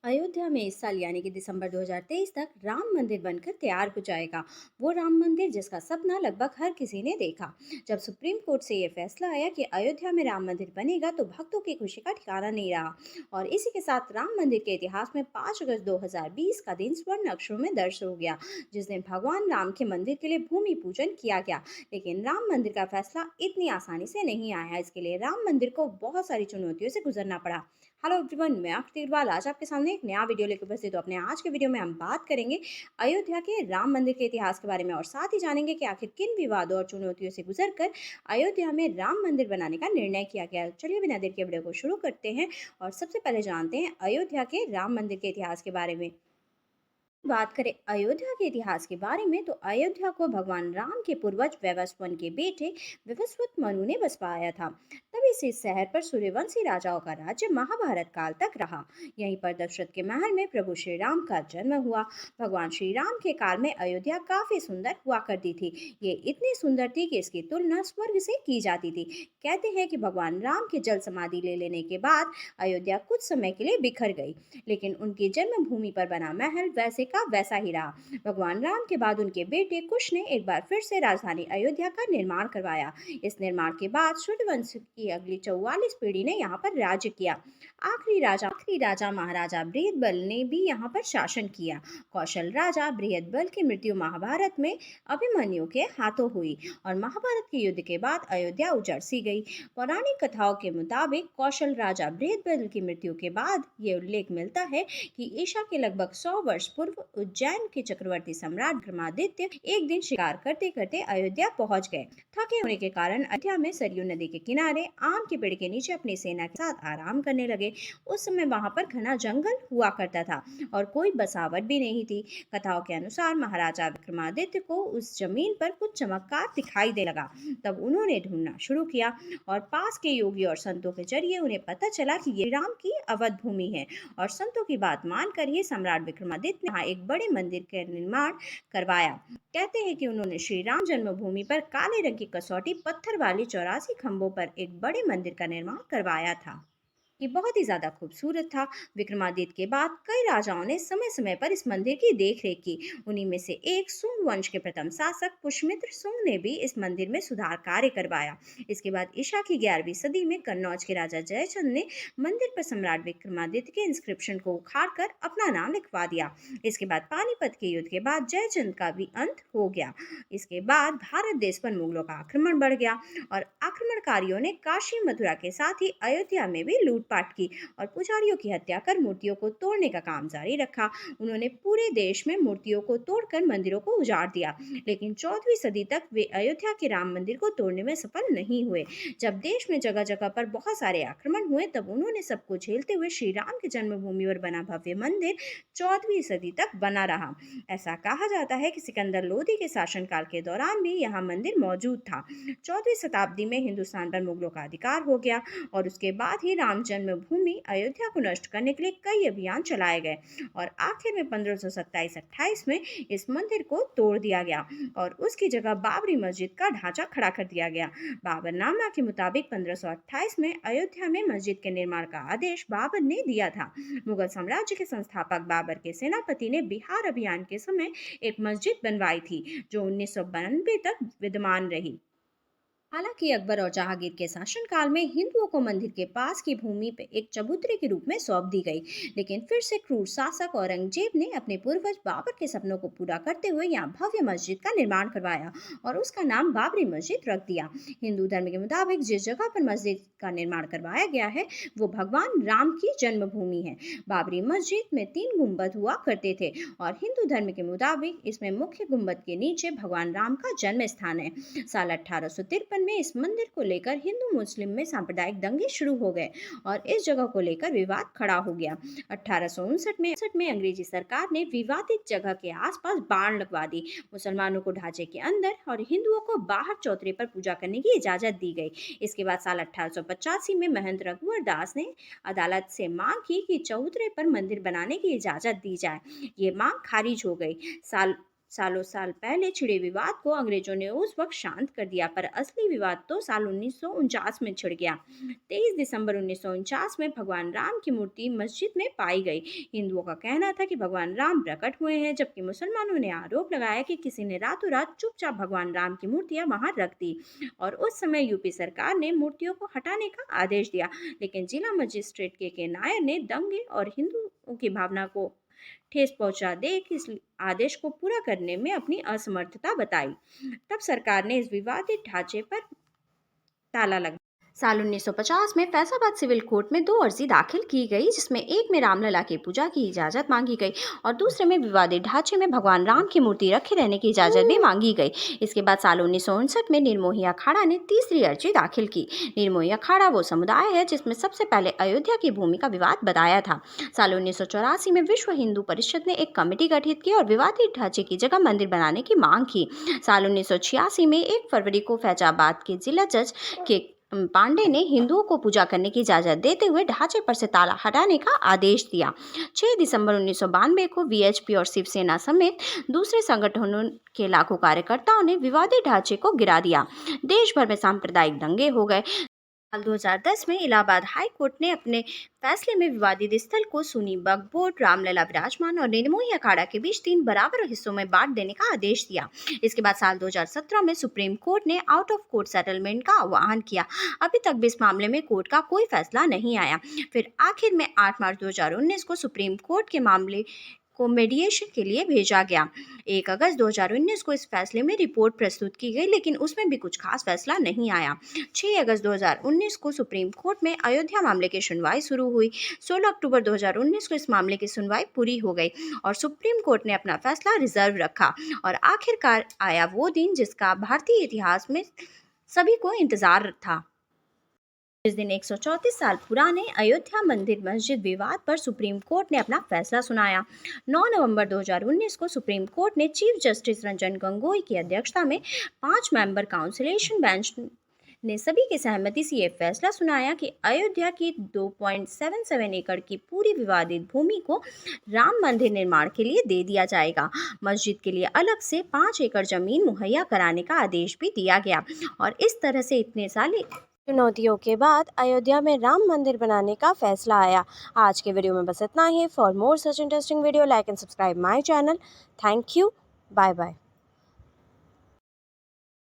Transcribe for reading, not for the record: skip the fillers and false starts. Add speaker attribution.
Speaker 1: अयोध्या में इस साल यानी कि दिसंबर 2023 तक राम मंदिर बनकर तैयार हो जाएगा। वो राम मंदिर जिसका सपना लगभग हर किसी ने देखा। जब सुप्रीम कोर्ट से ये फैसला आया कि अयोध्या में राम मंदिर बनेगा तो भक्तों की खुशी का ठिकाना नहीं रहा। और इसी के साथ राम मंदिर के इतिहास में 5 अगस्त 2020 का दिन स्वर्ण अक्षरों में दर्ज हो गया, जिस दिन भगवान राम के मंदिर के लिए भूमि पूजन किया गया। लेकिन राम मंदिर का फैसला इतनी आसानी से नहीं आया। इसके लिए राम मंदिर को बहुत सारी चुनौतियों से गुजरना पड़ा। हेलो एवरीवन, मैं आकृति अग्रवाल आज आपके सामने एक नया वीडियो लेकर उपस्थित हूँ। अपने आज के वीडियो में हम बात करेंगे अयोध्या के राम मंदिर के इतिहास के बारे में और साथ ही जानेंगे कि आखिर किन विवादों और चुनौतियों से गुजरकर अयोध्या में राम मंदिर बनाने का निर्णय किया गया। चलिए बिना देर के वीडियो को शुरू करते हैं और सबसे पहले जानते हैं अयोध्या के राम मंदिर के इतिहास के बारे में। बात करें अयोध्या के इतिहास के बारे में तो अयोध्या को भगवान राम के पूर्वज वैवस्वत के बेटे विवस्वत मनु ने बसवाया था। तभी से इस शहर पर सूर्यवंशी राजाओं का राज्य महाभारत काल तक रहा। यहीं पर दशरथ के महल में प्रभु श्री राम का जन्म हुआ। भगवान श्री राम के काल में अयोध्या काफी सुंदर हुआ करती थी। ये इतनी सुंदर थी कि इसकी तुलना स्वर्ग से की जाती थी। कहते हैं कि भगवान राम के जल समाधि ले लेने के बाद अयोध्या कुछ समय के लिए बिखर गई, लेकिन उनकी जन्मभूमि पर बना महल वैसे का वैसा ही रहा। भगवान राम के बाद उनके बेटे कुश ने एक बार फिर से राजधानी अयोध्या का निर्माण करवाया। इस निर्माण के बाद सूर्यवंश की अगली 44 पीढ़ी ने यहाँ पर राज्य किया। आखिरी राजा महाराजा बृहदबल ने भी यहाँ पर शासन किया। कौशल राजा बृहदबल की मृत्यु महाभारत में अभिमन्यु के हाथों हुई और महाभारत के युद्ध के बाद अयोध्या उजड़ सी गई। पौराणिक कथाओं के मुताबिक कौशल राजा बृहदबल की मृत्यु के बाद ये उल्लेख मिलता है कि ईशा के लगभग 100 वर्ष पूर्व उज्जैन के चक्रवर्ती सम्राट विक्रमादित्य एक दिन शिकार करते करते अयोध्या पहुंच गए। थके होने के कारण अयोध्या में सरयू नदी के किनारे आम के पेड़ के नीचे अपनी सेना के साथ आराम करने लगे। उस समय वहां पर घना जंगल हुआ करता था और कोई बसावट भी नहीं थी। कथाओं के अनुसार महाराजा विक्रमादित्य को उस जमीन पर कुछ चमत्कार दिखाई दे लगा। तब उन्होंने ढूंढना शुरू किया और पास के योगी और संतों के जरिए उन्हें पता चला कि ये राम की अवध भूमि है। और संतों की बात मानकर ही सम्राट विक्रमादित्य ने यहाँ एक बड़े मंदिर का निर्माण करवाया। कहते हैं कि उन्होंने श्री राम जन्मभूमि पर काले रंग की कसौटी पत्थर वाले 84 खंभों पर एक बड़े मंदिर का निर्माण करवाया था। ये बहुत ही ज्यादा खूबसूरत था। विक्रमादित्य के बाद कई राजाओं ने समय समय पर इस मंदिर की देखरेख की। उन्हीं में से एक सुंग वंश के प्रथम शासक पुष्यमित्र सुंग ने भी इस मंदिर में सुधार कार्य करवाया। इसके बाद ईशा की 11वीं सदी में कन्नौज के राजा जयचंद ने मंदिर पर सम्राट विक्रमादित्य के इंस्क्रिप्शन को उखाड़कर अपना नाम लिखवा दिया। इसके बाद पानीपत के युद्ध के बाद जयचंद का भी अंत हो गया। इसके बाद भारत देश पर मुगलों का आक्रमण बढ़ गया और आक्रमणकारियों ने काशी मथुरा के साथ ही अयोध्या में भी लूटपाट की और पुजारियों की हत्या कर मूर्तियों को तोड़ने का काम जारी रखा। उन्होंने पूरे देश में मूर्तियों को तोड़कर मंदिरों को उजाड़ दिया, लेकिन 14वीं सदी तक वे अयोध्या के राम मंदिर को तोड़ने में सफल नहीं हुए। जब देश में जगह जगह पर बहुत सारे आक्रमण हुए तब उन्होंने सबको झेलते हुए श्री राम की जन्मभूमि पर बना भव्य मंदिर 14वीं सदी तक बना रहा। ऐसा कहा जाता है कि सिकंदर लोदी के शासनकाल के दौरान भी यहाँ मंदिर मौजूद था। 14वीं शताब्दी में हिंदुस्तान पर मुगलों का अधिकार हो गया और उसके बाद ही राम जन्मभूमि अयोध्या को नष्ट करने के लिए कई अभियान चलाए गए और आखिर में 1527-28 में इस मंदिर को तोड़ दिया गया और उसकी जगह बाबरी मस्जिद का ढांचा खड़ा कर दिया गया। बाबरनामा के मुताबिक 1528 में अयोध्या में मस्जिद के निर्माण का आदेश बाबर ने दिया था। मुगल साम्राज्य के संस्थापक बाबर के सेनापति ने बिहार अभियान के समय एक मस्जिद बनवाई थी जो 1992 तक विद्यमान रही। हालांकि अकबर और जहांगीर के शासनकाल में हिंदुओं को मंदिर के पास की भूमि पे एक चबूतरे के रूप में सौंप दी गई, लेकिन फिर से क्रूर शासक औरंगजेब ने अपने पूर्वज बाबर के सपनों को पूरा करते हुए यहाँ भव्य मस्जिद का निर्माण करवाया और उसका नाम बाबरी मस्जिद रख दिया। हिंदू धर्म के मुताबिक जिस जगह पर मस्जिद का निर्माण करवाया गया है वो भगवान राम की जन्मभूमि है। बाबरी मस्जिद में 3 गुंबद हुआ करते थे और हिंदू धर्म के मुताबिक इसमें मुख्य गुंबद के नीचे भगवान राम का जन्म स्थान है। साल 1853 में इस मंदिर को लेकर हिंदू मुस्लिम में सांप्रदायिक दंगे शुरू हो गए और इस जगह को लेकर विवाद खड़ा हो गया। 1859 में अंग्रेजी सरकार ने विवादित जगह के आसपास बाड़ लगवा दी। मुसलमानों को ढांचे के अंदर और हिंदुओं को बाहर चौतरे पर पूजा करने की इजाजत दी गई। इसके बाद साल 1885 में महंत रघुवर दास ने अदालत से मांग की कि चौतरे पर मंदिर बनाने की इजाजत दी जाए। ये मांग खारिज हो गई। सालों साल पहले छिड़े विवाद को अंग्रेजों ने उस वक्त शांत कर दिया, पर असली विवाद तो साल 1949 में छिड़ गया। 23 दिसंबर 1949 में भगवान राम की मूर्ति मस्जिद में पाई गई। हिंदुओं का कहना था कि भगवान राम प्रकट हुए हैं, जबकि मुसलमानों ने आरोप लगाया कि किसी ने रातों रात चुपचाप भगवान राम की मूर्तियां वहां रख दी। और उस समय यूपी सरकार ने मूर्तियों को हटाने का आदेश दिया, लेकिन जिला मजिस्ट्रेट के नायर ने दंगे और हिंदुओं की भावना को ठेस पहुंचा देख इस आदेश को पूरा करने में अपनी असमर्थता बताई। तब सरकार ने इस विवादित ढांचे पर ताला लगा। साल 1950 में फैसलाबाद सिविल कोर्ट में 2 अर्जी दाखिल की गई, जिसमें एक में रामलला की पूजा की इजाजत मांगी गई और दूसरे में विवादित ढांचे में भगवान राम की मूर्ति रखे रहने की इजाजत भी मांगी गई। इसके बाद साल 1959 में निर्मोही अखाड़ा ने तीसरी अर्जी दाखिल की। निर्मोही अखाड़ा वो समुदाय है जिसमें सबसे पहले अयोध्या की भूमि का विवाद बताया था। साल 1984 में विश्व हिंदू परिषद ने एक कमेटी गठित की और विवादित ढांचे की जगह मंदिर बनाने की मांग की। साल 1986 में 1 फरवरी को फैजाबाद के जिला जज के पांडे ने हिंदुओं को पूजा करने की इजाजत देते हुए ढांचे पर से ताला हटाने का आदेश दिया। 6 दिसंबर 1992 को वीएचपी और शिवसेना समेत दूसरे संगठनों के लाखों कार्यकर्ताओं ने विवादित ढांचे को गिरा दिया। देश भर में सांप्रदायिक दंगे हो गए। साल 2010 में इलाहाबाद हाई कोर्ट ने अपने फैसले में विवादित स्थल को सुन्नी वक्फ बोर्ड, रामलला विराजमान और निर्मोही अखाड़ा के बीच 3 बराबर हिस्सों में बांट देने का आदेश दिया। इसके बाद साल 2017 में सुप्रीम कोर्ट ने आउट ऑफ कोर्ट सेटलमेंट का आह्वान किया। अभी तक भी इस मामले में कोर्ट का कोई फैसला नहीं आया। फिर आखिर में 8 मार्च 2019 को सुप्रीम कोर्ट के मामले को मेडिएशन के लिए भेजा गया। 1 अगस्त 2019 को इस फैसले में रिपोर्ट प्रस्तुत की गई, लेकिन उसमें भी कुछ खास फैसला नहीं आया। 6 अगस्त 2019 को सुप्रीम कोर्ट में अयोध्या मामले की सुनवाई शुरू हुई। 16 अक्टूबर 2019 को इस मामले की सुनवाई पूरी हो गई और सुप्रीम कोर्ट ने अपना फैसला रिजर्व रखा और आखिरकार आया वो दिन जिसका भारतीय इतिहास में सभी को इंतजार था। इस दिन 134 साल पुराने अयोध्या मंदिर मस्जिद विवाद पर सुप्रीम कोर्ट ने अपना फैसला सुनाया। 9 नवंबर 2019 को सुप्रीम कोर्ट ने चीफ जस्टिस रंजन गोगोई की अध्यक्षता में 5 मेंबर काउंसिलेशन बेंच ने सभी की सहमति से यह फैसला सुनाया कि अयोध्या की 2.77 एकड़ की पूरी विवादित भूमि को राम मंदिर निर्माण के लिए दे दिया जाएगा। मस्जिद के लिए अलग से 5 एकड़ जमीन मुहैया कराने का आदेश भी दिया गया और इस तरह से इतने साल चुनौतियों के बाद अयोध्या में राम मंदिर बनाने का फैसला आया। आज के वीडियो में बस इतना ही। For more such interesting video, like and subscribe my channel. Thank you. Bye bye.